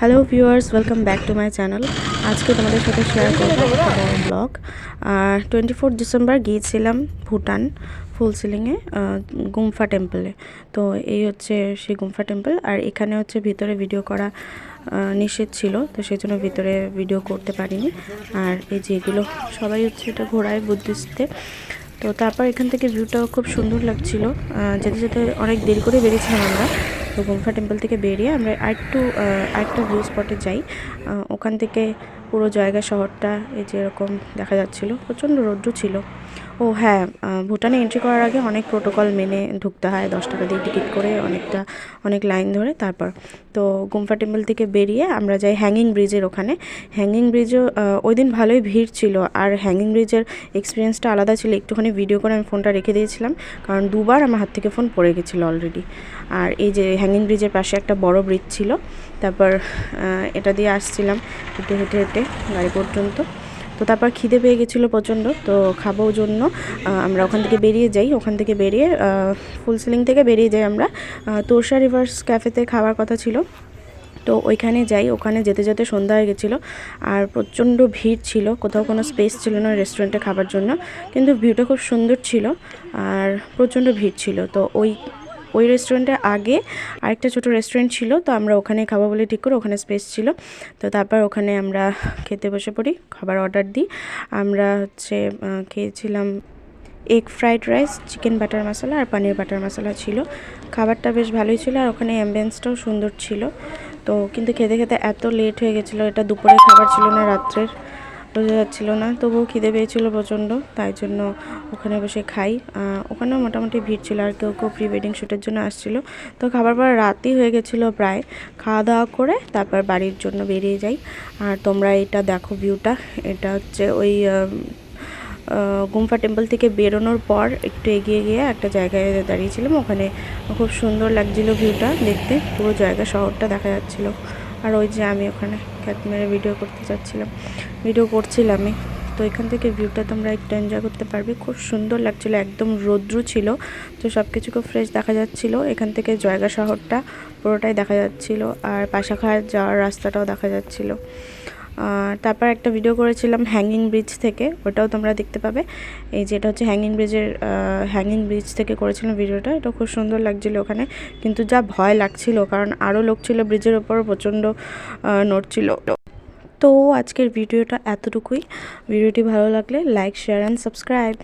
Hello viewers, welcome back to my channel. আজকে তোমাদের সাথে শেয়ার করবো একটা বড় ব্লগ। 24 ডিসেম্বর গিয়েছিলাম ভুটান ফুলসিলিংয়ে গুম্ফা টেম্পলে। তো এই হচ্ছে সেই গুম্ফা টেম্পল, আর এখানে হচ্ছে ভিতরে ভিডিও করা নিষেধ ছিল, তো সেই জন্য ভিতরে ভিডিও করতে পারিনি। আর এই যেগুলো সবাই হচ্ছে এটা ঘোরায় বুদ্ধিস্টে। তো তারপর এখান থেকে ভিউটাও খুব সুন্দর লাগছিল। যেতে যেতে অনেক দেরি করে বেরিয়েছিলাম আমরা। তো গুম্ফা টেম্পল থেকে বেরিয়ে আমরা আরেকটা ভিউ স্পটে যাই। ওখান থেকে পুরো জায়গা শহরটা এই যে এরকম দেখা যাচ্ছিল। প্রচণ্ড রৌদ্র ছিল। ও হ্যাঁ, ভুটানে এন্ট্রি করার আগে অনেক প্রোটোকল মেনে ঢুকতে হয়। 10 টাকা দিয়ে টিকিট করে অনেক লাইন ধরে। তারপর তো গুম্ফা টেম্পল থেকে বেরিয়ে আমরা যাই হ্যাঙ্গিং ব্রিজের ওখানে। হ্যাঙ্গিং ব্রিজও ওই দিন ভালোই ভিড় ছিল, আর হ্যাঙ্গিং ব্রিজের এক্সপিরিয়েন্সটা আলাদা ছিল। একটুখানি ভিডিও করে আমি ফোনটা রেখে দিয়েছিলাম, কারণ দুবার আমার হাত থেকে ফোন পড়ে গেছিলো অলরেডি। আর এই যে হ্যাঙ্গিং ব্রিজের পাশে একটা বড় ব্রিজ ছিল। তারপর এটা দিয়ে আসছিলাম হেঁটে হেঁটে হেঁটে গাড়ি পর্যন্ত। তো তারপর খিদে পেয়ে গেছিলো প্রচণ্ড, তো খাবো জন্য আমরা ওখান থেকে বেরিয়ে যাই। ওখান থেকে বেরিয়ে ফুলসিলিং থেকে বেরিয়ে যাই আমরা তোরসা রিভার্স ক্যাফেতে খাওয়ার কথা ছিল, তো ওইখানে যাই। ওখানে যেতে যেতে সন্ধ্যা হয়ে গেছিলো, আর প্রচণ্ড ভিড় ছিল। কোথাও কোনো স্পেস ছিল না রেস্টুরেন্টে খাবার জন্য, কিন্তু ভিউটা খুব সুন্দর ছিল আর প্রচণ্ড ভিড় ছিল। তো ওই রেস্টুরেন্টের আগে আরেকটা ছোটো রেস্টুরেন্ট ছিল, তো আমরা ওখানে খাবো বলে ঠিক করে, ওখানে স্পেস ছিল। তো তারপর ওখানে আমরা খেতে বসে পড়ি, খাবার অর্ডার দিই। আমরা হচ্ছে খেয়েছিলাম egg fried rice, chicken butter masala আর পনির বাটার মশলা ছিল। খাবারটা বেশ ভালোই ছিল, আর ওখানে অ্যাম্বিয়েন্সটাও সুন্দর ছিল। তো কিন্তু খেতে খেতে এত লেট হয়ে গেছিলো, এটা দুপুরের খাবার ছিল না, রাত্রের, বোঝা যাচ্ছিল না। তবুও খিদে পেয়েছিলো প্রচণ্ড, তাই জন্য ওখানে বসে খাই। ওখানেও মোটামুটি ভিড় ছিল, আর কেউ কেউ প্রি ওয়েডিং শ্যুটের জন্য আসছিলো। তো খাবার পর রাতই হয়ে গেছিলো প্রায়। খাওয়া দাওয়া করে তারপর বাড়ির জন্য বেরিয়ে যাই। আর তোমরা এটা দেখো ভিউটা, এটা হচ্ছে ওই গুম্ফা টেম্পল থেকে বেরোনোর পর একটু এগিয়ে গিয়ে একটা জায়গায় দাঁড়িয়েছিলাম। ওখানে খুব সুন্দর লাগছিল ভিউটা দেখতে, পুরো জায়গা শহরটা দেখা যাচ্ছিলো। আর ওই যে আমি ওখানে ক্যাট মেরে ভিডিও করছিলামই। তো এখান থেকে ভিউটা তোমরা একটু এনজয় করতে পারবে, খুব সুন্দর লাগছিলো। একদম রৌদ্র ছিল, তো সব কিছু খুব ফ্রেশ দেখা যাচ্ছিলো। এখান থেকে জায়গা শহরটা পুরোটাই দেখা যাচ্ছিলো, আর পাশাখায় যাওয়ার রাস্তাটাও দেখা যাচ্ছিলো। তারপর একটা ভিডিও করেছিলাম হ্যাঙ্গিং ব্রিজ থেকে, ওটাও তোমরা দেখতে পাবে। এই যে এটা হচ্ছে হ্যাঙ্গিং ব্রিজ থেকে করেছিলাম ভিডিওটা। এটা খুব সুন্দর লাগছিলো ওখানে, কিন্তু যা ভয় লাগছিল, কারণ আরও লোক ছিল ব্রিজের ওপর, প্রচণ্ড নড়ছিল। তো আজকের ভিডিওটা এতটুকুই। ভিডিওটি ভালো লাগলে লাইক, শেয়ার অ্যান্ড সাবস্ক্রাইব।